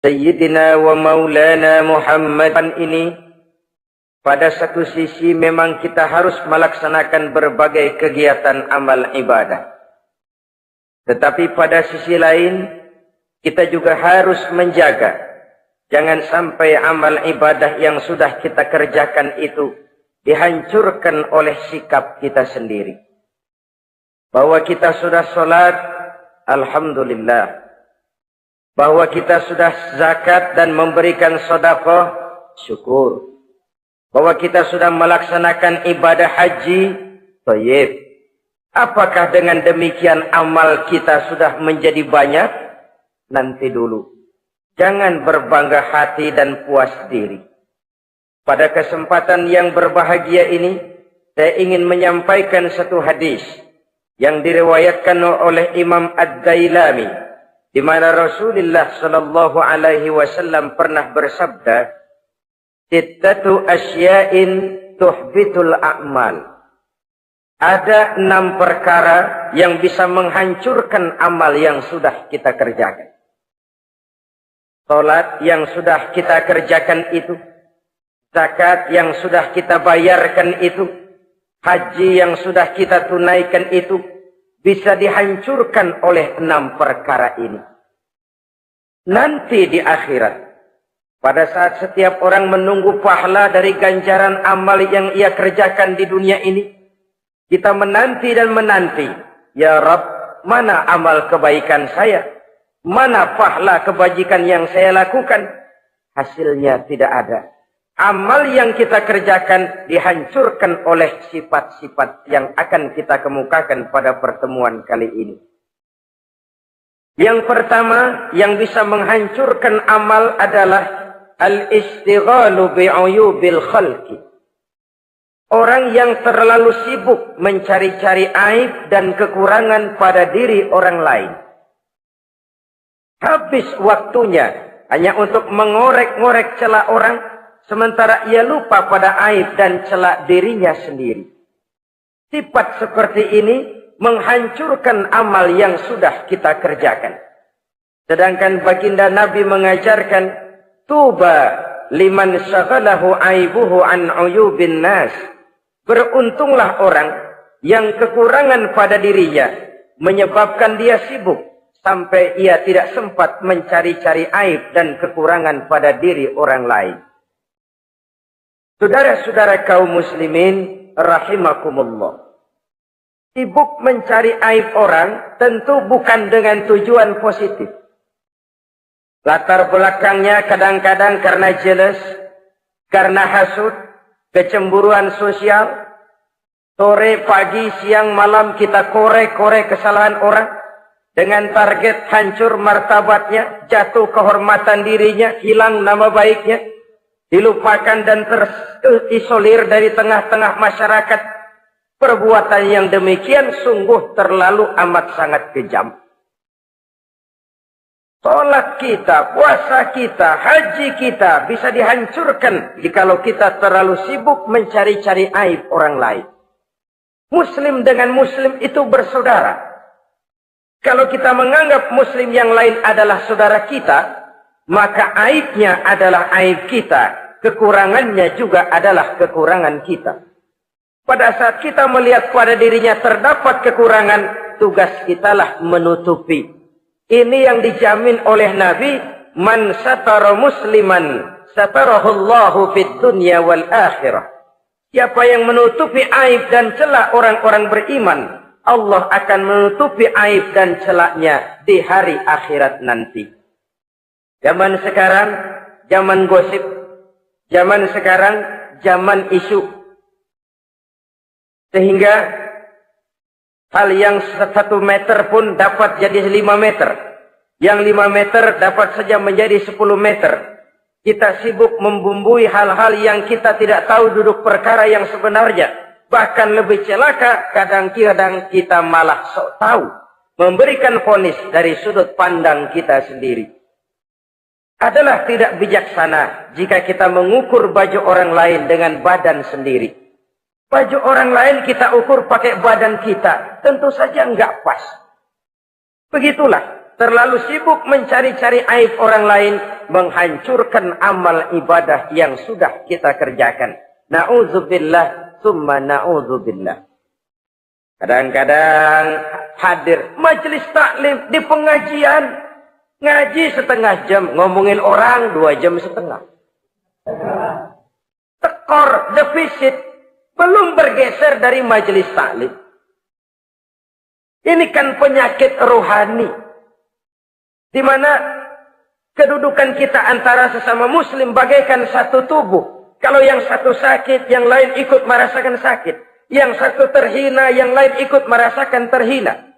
Sayyidina wa maulana Muhammad ini, pada satu sisi memang kita harus melaksanakan berbagai kegiatan amal ibadah. Tetapi pada sisi lain, kita juga harus menjaga. Jangan sampai amal ibadah yang sudah kita kerjakan itu dihancurkan oleh sikap kita sendiri. Bahwa kita sudah sholat, alhamdulillah. Bahwa kita sudah zakat dan memberikan sedekah, syukur. Bahwa kita sudah melaksanakan ibadah haji, thayyib. Apakah dengan demikian amal kita sudah menjadi banyak? Nanti dulu. Jangan berbangga hati dan puas diri. Pada kesempatan yang berbahagia ini, saya ingin menyampaikan satu hadis yang diriwayatkan oleh Imam Ad-Dailami, di mana Rasulullah sallallahu alaihi wasallam pernah bersabda, "Sittatu asya'in tuhbitul a'mal." Ada 6 perkara yang bisa menghancurkan amal yang sudah kita kerjakan. Salat yang sudah kita kerjakan itu, zakat yang sudah kita bayarkan itu, haji yang sudah kita tunaikan itu, bisa dihancurkan oleh 6 perkara ini. Nanti di akhirat, pada saat setiap orang menunggu pahala dari ganjaran amal yang ia kerjakan di dunia ini, kita menanti dan menanti, ya Rabb, mana amal kebaikan saya? Mana pahala kebajikan yang saya lakukan? Hasilnya tidak ada. Amal yang kita kerjakan dihancurkan oleh sifat-sifat yang akan kita kemukakan pada pertemuan kali ini. Yang pertama yang bisa menghancurkan amal adalah al-istighalu bi'uyubil khalqi. Orang yang terlalu sibuk mencari-cari aib dan kekurangan pada diri orang lain. Habis waktunya hanya untuk mengorek-ngorek celah orang, sementara ia lupa pada aib dan celak dirinya sendiri. Sifat seperti ini menghancurkan amal yang sudah kita kerjakan. Sedangkan baginda Nabi mengajarkan, tuba liman syaghalahu aibuhu an uyubin nas. Beruntunglah orang yang kekurangan pada dirinya menyebabkan dia sibuk sampai ia tidak sempat mencari-cari aib dan kekurangan pada diri orang lain. Saudara-saudara kaum muslimin rahimakumullah. Sibuk mencari aib orang tentu bukan dengan tujuan positif. Latar belakangnya kadang-kadang karena jealous, karena hasud, kecemburuan sosial. Sore, pagi, siang, malam kita korek-korek kesalahan orang. Dengan target hancur martabatnya, jatuh kehormatan dirinya, hilang nama baiknya. Dilupakan dan terisolir dari tengah-tengah masyarakat. Perbuatan yang demikian sungguh terlalu amat sangat kejam. Salat kita, puasa kita, haji kita bisa dihancurkan jikalau kita terlalu sibuk mencari-cari aib orang lain. Muslim dengan muslim itu bersaudara. Kalau kita menganggap muslim yang lain adalah saudara kita, maka aibnya adalah aib kita, kekurangannya juga adalah kekurangan kita. Pada saat kita melihat pada dirinya terdapat kekurangan, tugas kitalah menutupi. Ini yang dijamin oleh Nabi, man satara musliman satarahullahu fid dunya wal akhirah. Siapa yang menutupi aib dan celah orang-orang beriman, Allah akan menutupi aib dan celaknya di hari akhirat nanti. Zaman sekarang, zaman gosip. Zaman sekarang, zaman isu. Sehingga hal yang 1 meter pun dapat jadi 5 meter. Yang 5 meter dapat saja menjadi 10 meter. Kita sibuk membumbui hal-hal yang kita tidak tahu duduk perkara yang sebenarnya. Bahkan lebih celaka, kadang-kadang kita malah sok tahu. Memberikan vonis dari sudut pandang kita sendiri. Adalah tidak bijaksana jika kita mengukur baju orang lain dengan badan sendiri. Baju orang lain kita ukur pakai badan kita. Tentu saja enggak pas. Begitulah. terlalu sibuk mencari-cari aib orang lain, menghancurkan amal ibadah yang sudah kita kerjakan. Na'udzubillah, summa na'udzubillah. Kadang-kadang hadir majelis taklim di pengajian, ngaji setengah jam, ngomongin orang 2 jam setengah. Tekor, defisit, belum bergeser dari majelis taklim. Ini kan penyakit rohani, di mana kedudukan kita antara sesama muslim bagaikan satu tubuh. Kalau yang satu sakit, yang lain ikut merasakan sakit. Yang satu terhina, yang lain ikut merasakan terhina.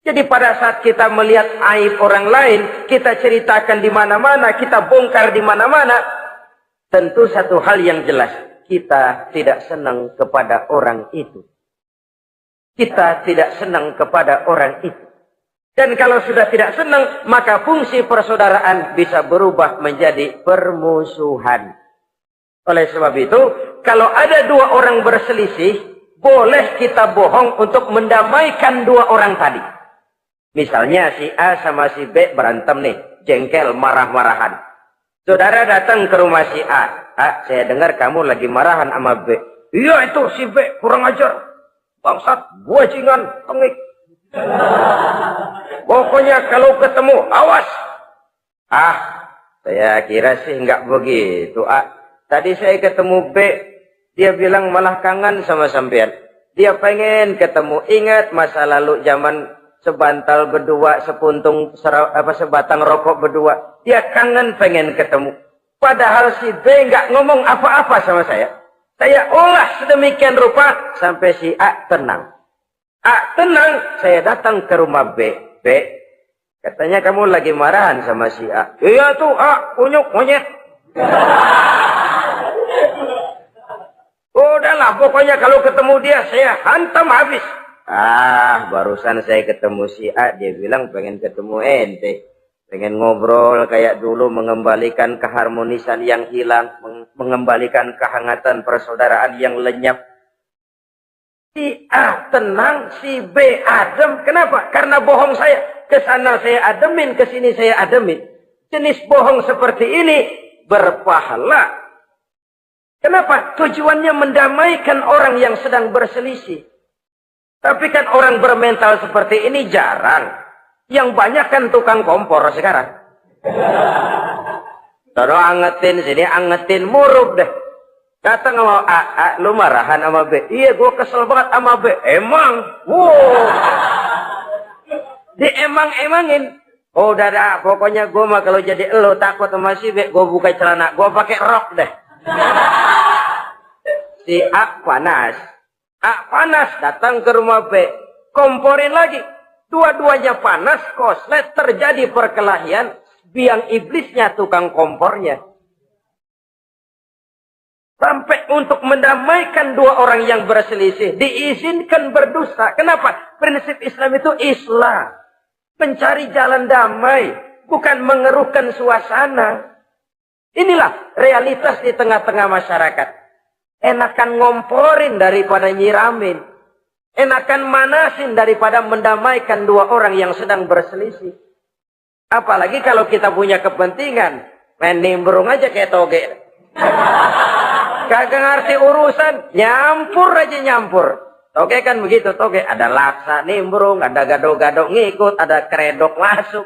Jadi pada saat kita melihat aib orang lain, kita ceritakan di mana-mana, kita bongkar di mana-mana, tentu satu hal yang jelas, kita tidak senang kepada orang itu. Kita tidak senang kepada orang itu. Dan kalau sudah tidak senang, maka fungsi persaudaraan bisa berubah menjadi permusuhan. Oleh sebab itu, kalau ada 2 orang berselisih, boleh kita bohong untuk mendamaikan 2 orang tadi. Misalnya si A sama si B berantem nih, jengkel, marah-marahan. Saudara datang ke rumah si A. A, saya dengar kamu lagi marahan sama B. Iya itu si B, kurang ajar. Bangsat, bajingan, tengik. Pokoknya kalau ketemu, awas. Ah, saya kira sih nggak begitu. A, tadi saya ketemu B, dia bilang malah kangen sama sampean. Dia pengen ketemu. Ingat masa lalu zaman sebantal berdua, sebatang rokok berdua. Dia kangen pengen ketemu. Padahal si B nggak ngomong apa-apa sama saya. Saya olah sedemikian rupa sampai si A tenang. A tenang, saya datang ke rumah B. B, katanya kamu lagi marahan sama si A. Iya tuh A, kunyuk monyet. Udahlah, pokoknya kalau ketemu dia saya hantam habis. Ah, barusan saya ketemu si A, dia bilang pengen ketemu ente. Pengen ngobrol kayak dulu, mengembalikan keharmonisan yang hilang, mengembalikan kehangatan persaudaraan yang lenyap. Si A tenang, si B adem. Kenapa? Karena bohong saya. Kesana saya ademin, kesini saya ademin. Jenis bohong seperti ini berpahala. Kenapa? Tujuannya mendamaikan orang yang sedang berselisih. Tapi kan orang bermental seperti ini jarang. Yang banyak kan tukang kompor sekarang. Taruh angetin sini, angetin, murub deh. Datang sama A, lu marahan sama B. Iya, gue kesel banget sama B. Emang? Wow. Diemang-emangin. Oh, udah dah, pokoknya gue mah kalau jadi elu takut sama si B, gue buka celana, gue pakai rok deh. Si A panas. A panas, datang ke rumah B. Komporin lagi. Dua-duanya panas, koslet, terjadi perkelahian. Biang iblisnya tukang kompornya. Sampai untuk mendamaikan 2 orang yang berselisih, diizinkan berdusta. Kenapa? Prinsip Islam itu Islam. Mencari jalan damai, bukan mengeruhkan suasana. Inilah realitas di tengah-tengah masyarakat. Enakan ngomporin daripada nyiramin. Enakan manasin daripada mendamaikan 2 orang yang sedang berselisih. Apalagi kalau kita punya kepentingan. Main nimbrung aja kayak toge. Kagak ngerti urusan. Nyampur aja nyampur. Toge kan begitu. Toge ada laksa nimbrung. Ada gado-gado ngikut. Ada kredok masuk.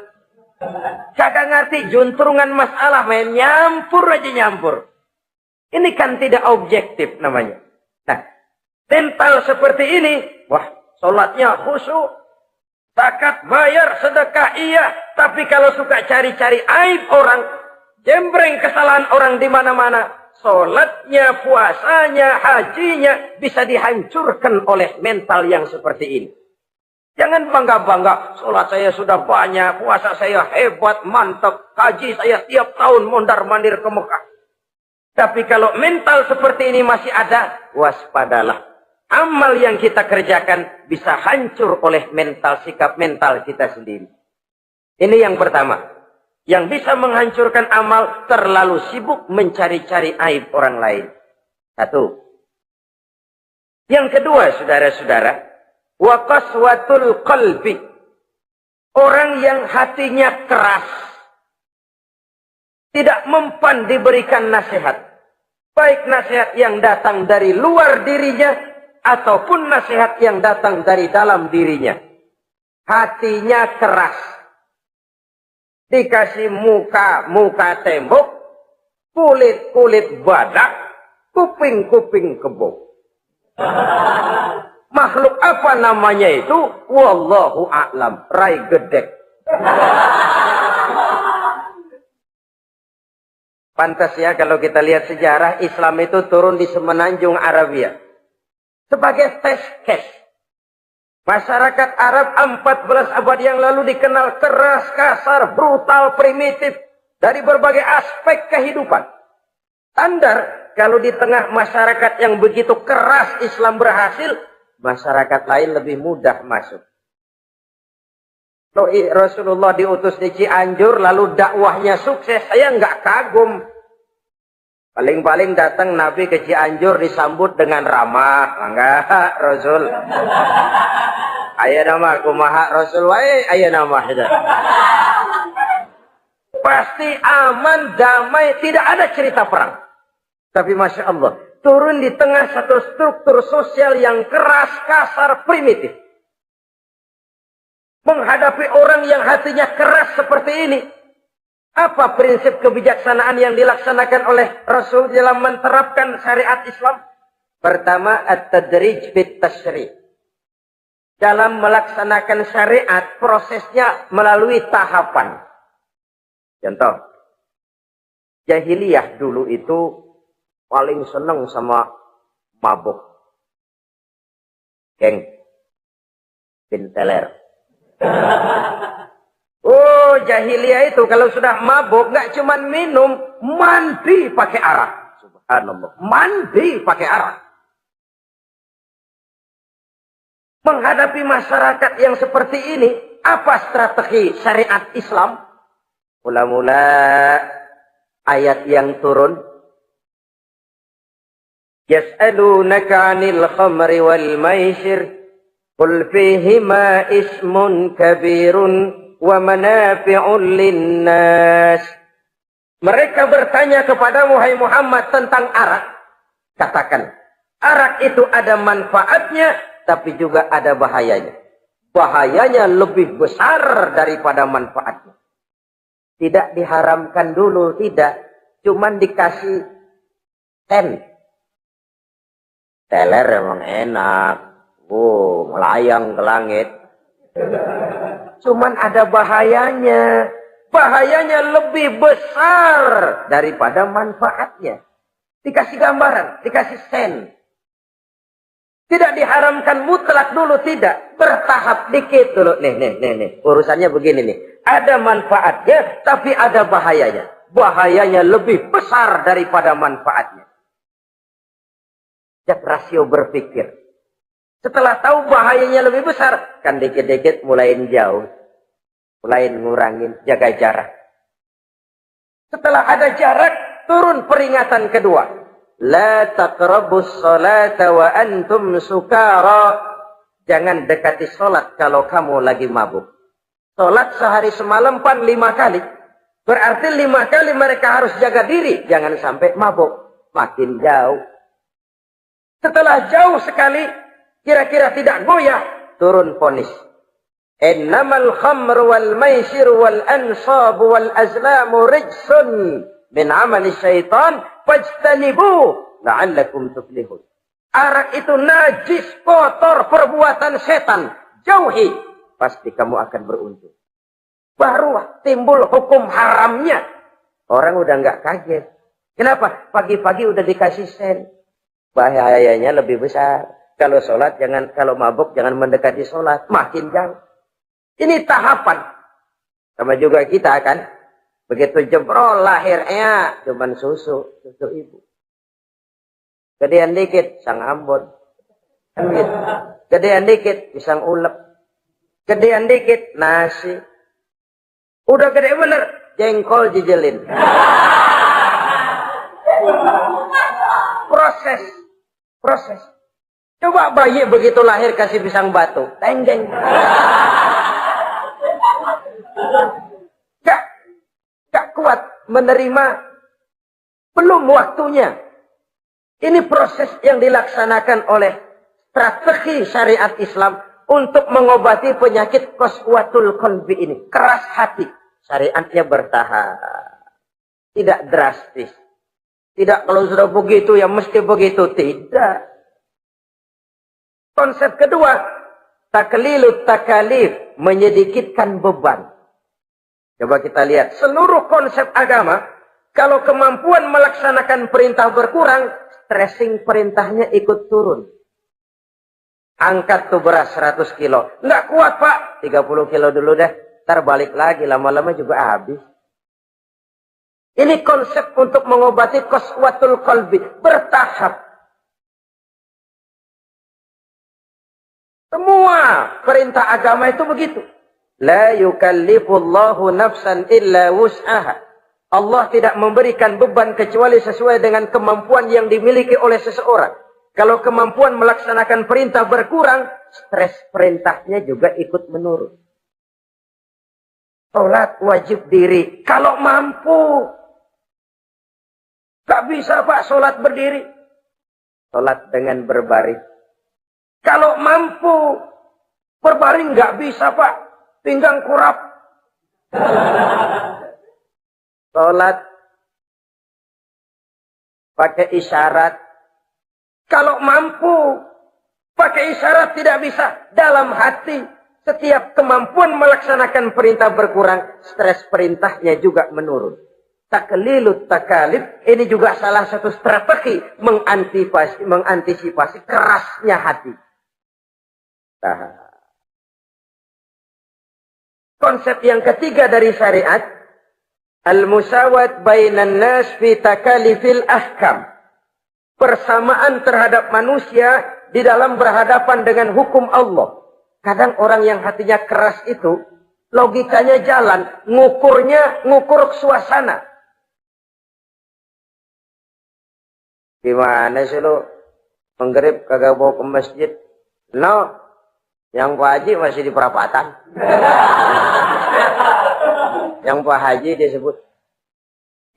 Kagak ngerti juntrungan masalah. Main nyampur aja nyampur. Ini kan tidak objektif namanya. Nah, mental seperti ini. Wah, sholatnya khusyuk. Zakat bayar, sedekah iya. Tapi kalau suka cari-cari aib orang. Jembreng kesalahan orang di mana-mana. Sholatnya, puasanya, hajinya. Bisa dihancurkan oleh mental yang seperti ini. Jangan bangga-bangga. Sholat saya sudah banyak. Puasa saya hebat, mantap. Haji saya tiap tahun mondar-mandir ke Mekah. Tapi kalau mental seperti ini masih ada. Waspadalah. Amal yang kita kerjakan bisa hancur oleh mental, sikap mental kita sendiri. Ini yang pertama. Yang bisa menghancurkan amal, terlalu sibuk mencari-cari aib orang lain. 1. Yang kedua, saudara-saudara, wa qaswatul qalbi. Orang yang hatinya keras, tidak mempan diberikan nasihat. Baik nasihat yang datang dari luar dirinya, ataupun nasihat yang datang dari dalam dirinya. Hatinya keras. Dikasih muka tembok, kulit badak, kuping kebo. Makhluk apa namanya itu? Wallahu a'lam. Rai gedek. Pantas ya kalau kita lihat sejarah, Islam itu turun di semenanjung Arabia. Sebagai test case. Masyarakat Arab 14 abad yang lalu dikenal keras, kasar, brutal, primitif. Dari berbagai aspek kehidupan. Standar, kalau di tengah masyarakat yang begitu keras Islam berhasil, masyarakat lain lebih mudah masuk. Rasulullah diutus di Cianjur, lalu dakwahnya sukses, saya nggak kagum. Paling-paling datang Nabi ke Cianjur disambut dengan ramah. Enggak, Rasul. Ayah nama kumaha Rasul, ayah nama. Pasti aman, damai, tidak ada cerita perang. Tapi Masya Allah, turun di tengah satu struktur sosial yang keras, kasar, primitif. Menghadapi orang yang hatinya keras seperti ini. Apa prinsip kebijaksanaan yang dilaksanakan oleh Rasul dalam menerapkan syariat Islam? Pertama, at-tadrij bit tashri'. Dalam melaksanakan syariat, prosesnya melalui tahapan. Contoh, jahiliyah dulu itu paling senang sama mabuk. Geng. Binteler. Oh, jahiliyah itu kalau sudah mabuk nggak cuma minum, mandi pakai arak. Subhanallah, mandi pakai arak. Menghadapi masyarakat yang seperti ini, apa strategi syariat Islam? Mula-mula ayat yang turun, yas'alunaka 'anil khamri wal maisir qul fihima ismun kabirun wa manafi'un linnas. Mereka bertanya kepada Muhammad tentang arak. Katakan, arak itu ada manfaatnya, tapi juga ada bahayanya. Bahayanya lebih besar daripada manfaatnya. Tidak diharamkan dulu, tidak. Cuman dikasih ten. Teler emang enak. Melayang ke langit. Cuman ada bahayanya. Bahayanya lebih besar daripada manfaatnya. Dikasih gambaran, dikasih sen. Tidak diharamkan mutlak dulu, tidak. Bertahap dikit dulu. Nih. Urusannya begini nih. Ada manfaatnya, tapi ada bahayanya. Bahayanya lebih besar daripada manfaatnya. Jadi rasio berpikir. Setelah tahu bahayanya lebih besar, kan dikit-dikit mulain jauh. Mulain ngurangin, jaga jarak. Setelah ada jarak, turun peringatan kedua. La taqrabus salata wa antum sukara. Jangan dekati salat kalau kamu lagi mabuk. Salat sehari semalam 5 kali. Berarti 5 kali mereka harus jaga diri. Jangan sampai mabuk. Makin jauh. Setelah jauh sekali, kira-kira tidak goyah, turun vonis. Innamal khamru wal maisir wal ansab wal azlamu rijsun min amali syaitan fajtanibu la'allakum tuflihun. Arak itu najis, kotor, perbuatan setan. Jauhi, pasti kamu akan beruntung. Baru timbul hukum haramnya. Orang udah nggak kaget. Kenapa? Pagi-pagi udah dikasih sen. Bahayanya lebih besar. Kalau sholat jangan, kalau mabuk jangan mendekati sholat. Makin jauh. Ini tahapan. Sama juga kita kan. Begitu jebrol lahirnya cuman susu ibu. Gedean dikit sang ambon. Gedean dikit pisang ulek. Gedean dikit nasi. Udah gede bener jengkol jijelin. Proses. Coba bayi begitu lahir kasih pisang batu. Tenggeng. Gak kuat menerima. Belum waktunya. Ini proses yang dilaksanakan oleh strategi syariat Islam untuk mengobati penyakit qaswatul qalbi ini. Keras hati. Syariatnya bertahap. Tidak drastis. Tidak kalau sudah begitu ya mesti begitu. Tidak. Konsep kedua. Taklilut takalif. Menyedikitkan beban. Coba kita lihat. Seluruh konsep agama. Kalau kemampuan melaksanakan perintah berkurang. Stressing perintahnya ikut turun. Angkat tuh beras 100 kilo. Nggak kuat pak. 30 kilo dulu deh. Ntar balik lagi. Lama-lama juga habis. Ini konsep untuk mengobati qaswatul qalbi. Bertahap. Semua perintah agama itu begitu. La yukallifullahu nafsan illa wus'aha. Allah tidak memberikan beban kecuali sesuai dengan kemampuan yang dimiliki oleh seseorang. Kalau kemampuan melaksanakan perintah berkurang, stres perintahnya juga ikut menurun. Salat wajib diri. Kalau mampu. Gak bisa pak salat berdiri. Salat dengan berbaring. Kalau mampu. Berbaring gak bisa pak. Pinggang kurap. Salat pakai isyarat. Kalau mampu pakai isyarat tidak bisa. Dalam hati setiap kemampuan melaksanakan perintah berkurang, stres perintahnya juga menurun. Taklilut takalif ini juga salah satu strategi mengantisipasi kerasnya hati. Konsep yang ketiga dari syariat. Al-musawat bainan nas fi takalifil ahkam. Persamaan terhadap manusia di dalam berhadapan dengan hukum Allah. Kadang orang yang hatinya keras itu, logikanya jalan, ngukur suasana. Gimana sih lu? Menggerib kagak bawa ke masjid? No, yang Pak Haji masih di perapatan. Yang Pak Haji disebut.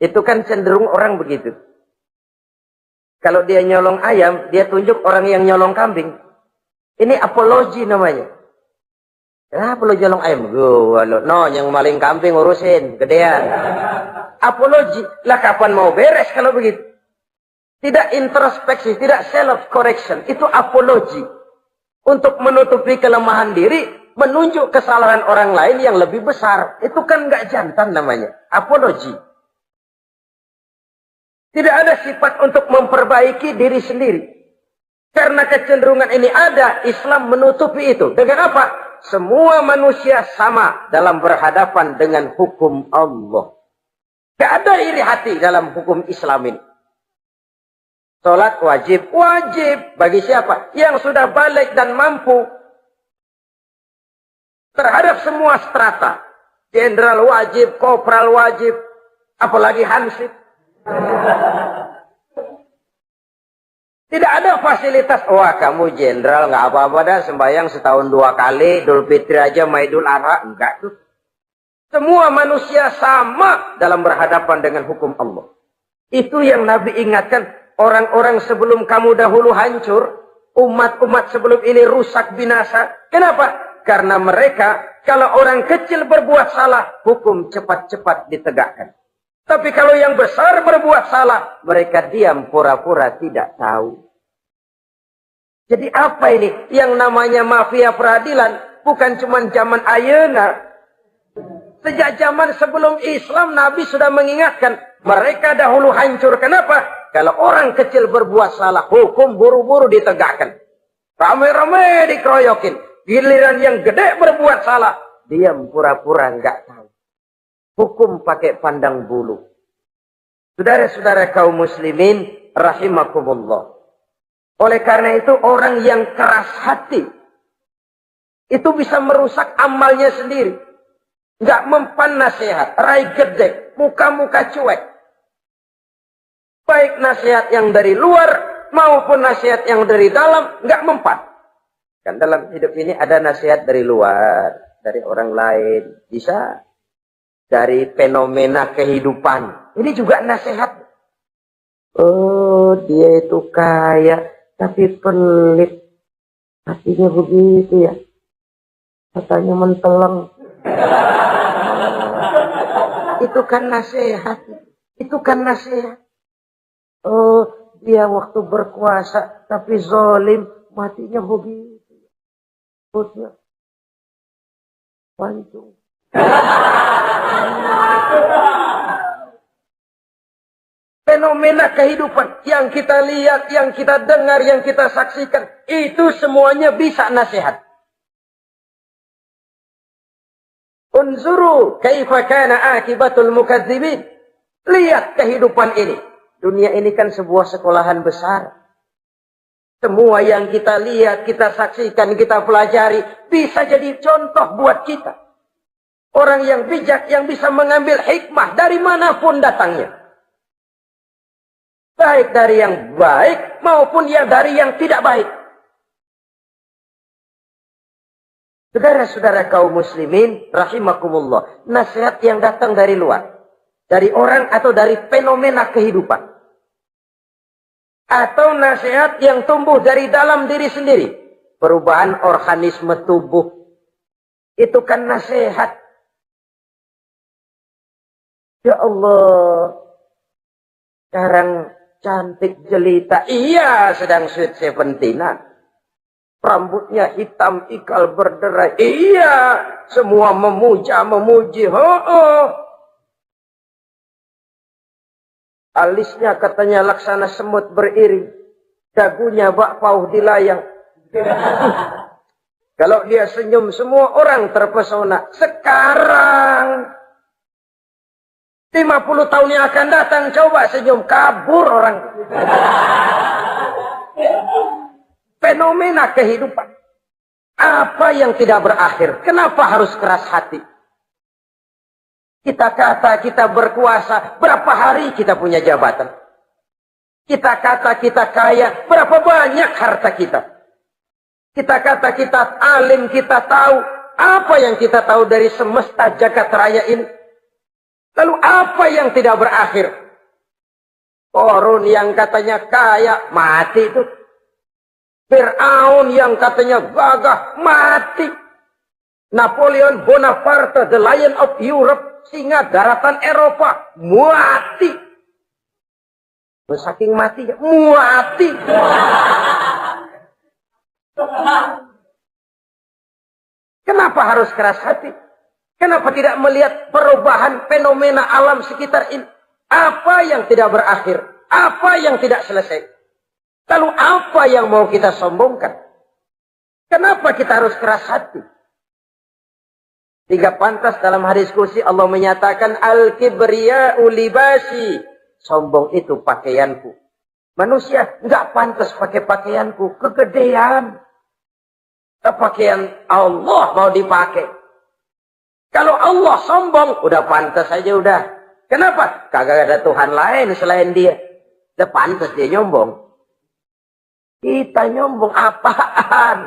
Itu kan cenderung orang begitu. Kalau dia nyolong ayam, dia tunjuk orang yang nyolong kambing. Ini apologi namanya. Kenapa lo nyolong ayam? No, yang maling kambing urusin, gedean. Apologi. Lah kapan mau beres kalau begitu? Tidak introspeksi, tidak self-correction. Itu apologi. Untuk menutupi kelemahan diri, menunjuk kesalahan orang lain yang lebih besar. Itu kan nggak jantan namanya. Apologi. Tidak ada sifat untuk memperbaiki diri sendiri. Karena kecenderungan ini ada, Islam menutupi itu. Dengan apa? Semua manusia sama dalam berhadapan dengan hukum Allah. Tidak ada iri hati dalam hukum Islam ini. Salat wajib. Wajib. Bagi siapa? Yang sudah balik dan mampu. Terhadap semua strata. Jenderal wajib, kopral wajib. Apalagi hansip. Tidak ada fasilitas. Wah kamu jenderal nggak apa-apa dah. Sembahyang setahun 2 kali. Idul Fitri aja sama Idul Adha. Enggak tuh. Semua manusia sama dalam berhadapan dengan hukum Allah. Itu yang Nabi ingatkan. Orang-orang sebelum kamu dahulu hancur. Umat-umat sebelum ini rusak binasa. Kenapa? Karena mereka, kalau orang kecil berbuat salah, hukum cepat-cepat ditegakkan. Tapi kalau yang besar berbuat salah, mereka diam pura-pura tidak tahu. Jadi apa ini? Yang namanya mafia peradilan, bukan cuma zaman ayeuna. Sejak zaman sebelum Islam, Nabi sudah mengingatkan, mereka dahulu hancur. Kenapa? Kalau orang kecil berbuat salah, hukum buru-buru ditegakkan. Rame-rame dikeroyokin. Giliran yang gede berbuat salah, diam pura-pura nggak tahu. Hukum pakai pandang bulu. Saudara-saudara kaum muslimin, rahimakumullah. Oleh karena itu, orang yang keras hati, itu bisa merusak amalnya sendiri. Nggak mempan nasihat, rai gede, muka-muka cuek. Baik nasihat yang dari luar, maupun nasihat yang dari dalam, nggak mempan. Kan dalam hidup ini ada nasihat dari luar, dari orang lain. Bisa. dari fenomena kehidupan. Ini juga nasihat. Oh, dia itu kaya, tapi pelit. Hatinya begitu ya. Katanya menteleng. Itu kan nasihat. Itu kan nasihat. Oh, dia waktu berkuasa, tapi zalim, matinya begitu. Perutnya pancung. Fenomena kehidupan yang kita lihat, yang kita dengar, yang kita saksikan, itu semuanya bisa nasihat. Unzuru kaifa kana akibatul mukadzibin. Lihat kehidupan ini. Dunia ini kan sebuah sekolahan besar. Semua yang kita lihat, kita saksikan, kita pelajari, bisa jadi contoh buat kita. Orang yang bijak, yang bisa mengambil hikmah dari manapun datangnya. Baik dari yang baik, maupun dari yang tidak baik. Saudara-saudara kaum muslimin, rahimakumullah. Nasihat yang datang dari luar. Dari orang atau dari fenomena kehidupan. Atau nasihat yang tumbuh dari dalam diri sendiri. Perubahan organisme tubuh. Itu kan nasihat. Ya Allah. Sekarang cantik jelita. Iya, sedang sweet 17-an. Rambutnya hitam, ikal berderai. Iya, semua memuji. Alisnya katanya laksana semut beriring. Dagunya bak pauh dilayang. Kalau dia senyum, semua orang terpesona. Sekarang 50 tahun yang akan datang, coba senyum, kabur orang. Fenomena kehidupan. Apa yang tidak berakhir? Kenapa harus keras hati? Kita kata kita berkuasa, berapa hari kita punya jabatan? Kita kata kita kaya, berapa banyak harta kita? Kita kata kita alim, kita tahu. Apa yang kita tahu dari semesta jagat raya ini? Lalu apa yang tidak berakhir? Korun yang katanya kaya, mati itu. Fir'aun yang katanya gagah, mati. Napoleon Bonaparte, the Lion of Europe, singa daratan Eropa, mati. Saking matinya, mati. Kenapa harus keras hati? Kenapa tidak melihat perubahan fenomena alam sekitar ini? Apa yang tidak berakhir? Apa yang tidak selesai? Lalu apa yang mau kita sombongkan? Kenapa kita harus keras hati? Tiga pantas dalam hadis kursi Allah menyatakan al-kibriya'u libasi. Sombong itu pakaianku. Manusia enggak pantas pakai pakaianku. Kegedean. Pakaian Allah mau dipakai. Kalau Allah sombong, udah pantas aja udah. Kenapa? Kagak ada Tuhan lain selain dia. Udah pantas dia nyombong. Kita nyombong apaan?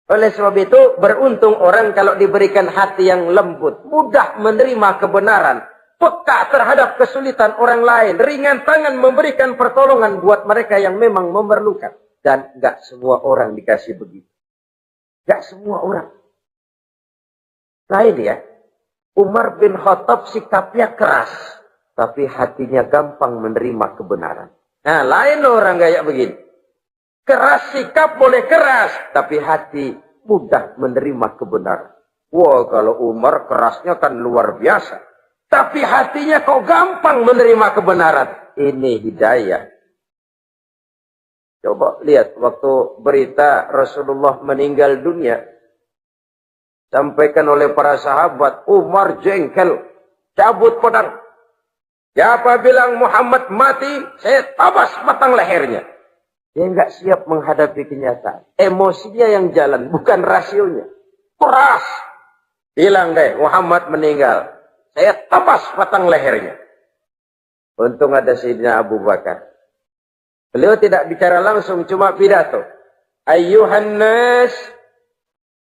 Oleh sebab itu, beruntung orang kalau diberikan hati yang lembut, mudah menerima kebenaran, peka terhadap kesulitan orang lain, ringan tangan memberikan pertolongan buat mereka yang memang memerlukan. Dan enggak semua orang dikasih begitu. Enggak semua orang. Lain ya, Umar bin Khattab sikapnya keras, tapi hatinya gampang menerima kebenaran. Nah, lain orang kayak begini. Keras sikap boleh keras, tapi hati mudah menerima kebenaran. Wah, kalau Umar kerasnya kan luar biasa. Tapi hatinya kok gampang menerima kebenaran. Ini hidayah. Coba lihat waktu berita Rasulullah meninggal dunia. Sampaikan oleh para sahabat, Umar jengkel, cabut pedang. Siapa bilang Muhammad mati, saya tabas batang lehernya. Dia enggak siap menghadapi kenyataan. Emosinya yang jalan, bukan rasionya. Keras. Bilang deh, Muhammad meninggal. Saya tabas batang lehernya. Untung ada Sayyidina Abu Bakar. Beliau tidak bicara langsung, cuma pidato. Ayyuhan nas,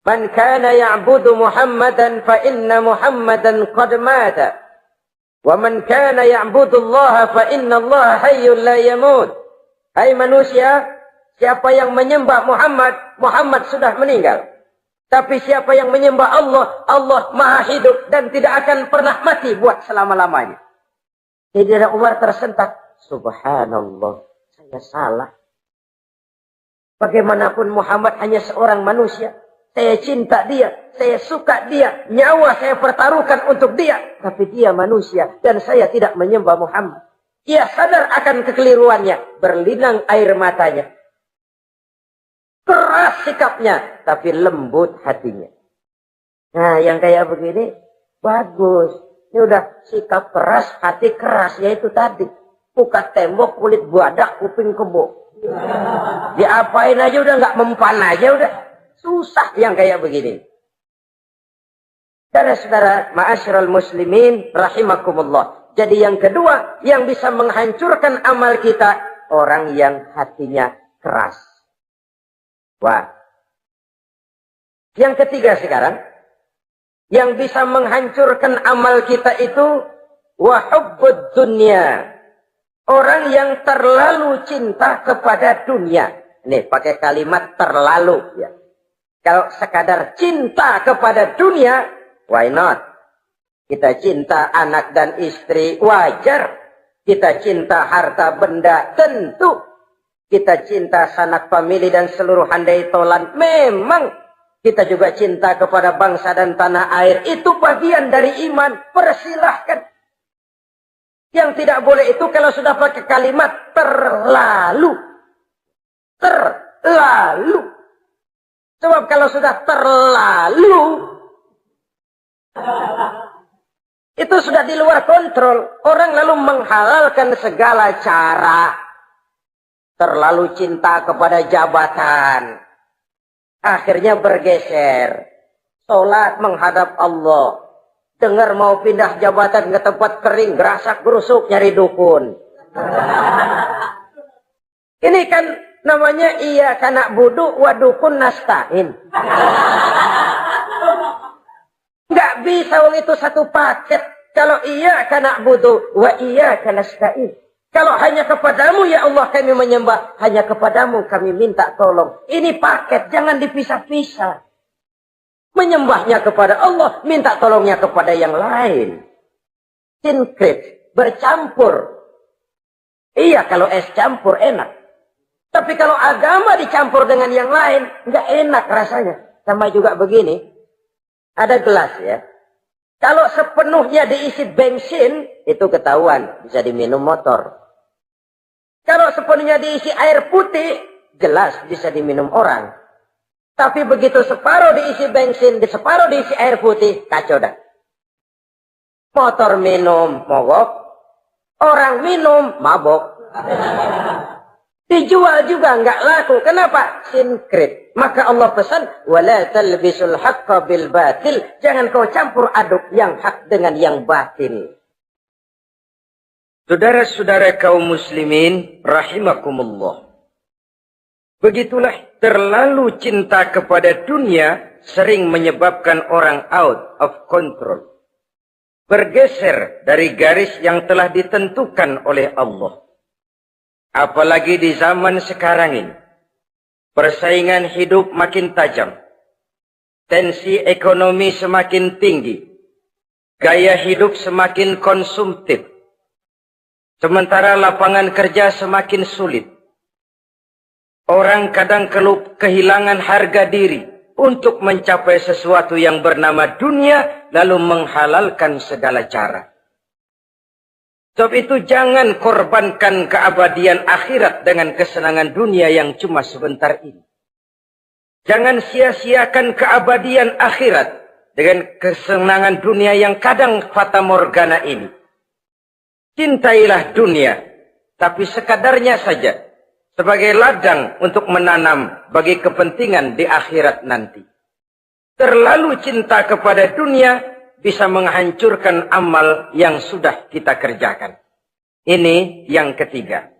Man kana ya'budu Muhammadan fa inna Muhammadan qad mata. Wa man kana ya'budu Allah fa inna Allah hayyun la yamut. Hai manusia, siapa yang menyembah Muhammad, Muhammad sudah meninggal. Tapi siapa yang menyembah Allah, Allah maha hidup dan tidak akan pernah mati buat selama-lamanya. Sayyidina Umar tersentak. Subhanallah, saya salah. Bagaimanapun Muhammad hanya seorang manusia. Saya cinta dia, saya suka dia, nyawa saya pertaruhkan untuk dia. Tapi dia manusia dan saya tidak menyembah Muhammad. Ia sadar akan kekeliruannya, berlinang air matanya. Keras sikapnya, tapi lembut hatinya. Nah, yang kayak begini, bagus. Ini udah sikap keras, hati keras, yaitu tadi. Muka tembok, kulit badak, kuping kebo. Diapain aja udah nggak mempan aja udah. Susah yang kayak begini. Saudara-saudara, ma'asyiral muslimin rahimakumullah. Jadi yang kedua yang bisa menghancurkan amal kita, orang yang hatinya keras. Wah. Yang ketiga sekarang, yang bisa menghancurkan amal kita itu wa hubbud dunya. Orang yang terlalu cinta kepada dunia. Nih, pakai kalimat terlalu ya. Kalau sekadar cinta kepada dunia, why not? Kita cinta anak dan istri, wajar. Kita cinta harta benda, tentu. Kita cinta sanak famili dan seluruh handai tolan, memang. Kita juga cinta kepada bangsa dan tanah air. Itu bagian dari iman, persilahkan. Yang tidak boleh itu kalau sudah pakai kalimat terlalu. Terlalu. Sebab kalau sudah terlalu, itu sudah di luar kontrol. Orang lalu menghalalkan segala cara. Terlalu cinta kepada jabatan. Akhirnya bergeser. Sholat menghadap Allah. Dengar mau pindah jabatan ke tempat kering, gerasak gerusuk nyari dukun. Ini kan namanya iya kana budu wa dukun nasta'in. Nggak bisa wong itu satu paket. Kalau iya kana budu wa iya kana nasta'in. Kalau hanya kepadamu ya Allah kami menyembah, hanya kepadamu kami minta tolong. Ini paket, jangan dipisah-pisah. Menyembahnya kepada Allah, minta tolongnya kepada yang lain. Sinkrit, bercampur. Iya, kalau es campur enak. Tapi kalau agama dicampur dengan yang lain, nggak enak rasanya. Sama juga begini, ada gelas ya. Kalau sepenuhnya diisi bensin, itu ketahuan, bisa diminum motor. Kalau sepenuhnya diisi air putih, jelas bisa diminum orang. Tapi begitu separuh diisi bensin, separuh diisi air putih, kacau dah. Motor minum, mogok. Orang minum, mabok. Dijual juga nggak laku. Kenapa? Sinkrit. Maka Allah pesan, wala talbisul haqqa bil batil. Jangan kau campur aduk yang hak dengan yang batil. Saudara-saudara kaum muslimin rahimakumullah. Begitulah terlalu cinta kepada dunia sering menyebabkan orang out of control. Bergeser dari garis yang telah ditentukan oleh Allah. Apalagi di zaman sekarang ini. Persaingan hidup makin tajam. Tensi ekonomi semakin tinggi. Gaya hidup semakin konsumtif. Sementara lapangan kerja semakin sulit. Orang kadang kehilangan harga diri untuk mencapai sesuatu yang bernama dunia, lalu menghalalkan segala cara. Sebab itu jangan korbankan keabadian akhirat dengan kesenangan dunia yang cuma sebentar ini. Jangan sia-siakan keabadian akhirat dengan kesenangan dunia yang kadang fata morgana ini. Cintailah dunia, tapi sekadarnya saja. Sebagai ladang untuk menanam bagi kepentingan di akhirat nanti. Terlalu cinta kepada dunia bisa menghancurkan amal yang sudah kita kerjakan. Ini yang ketiga.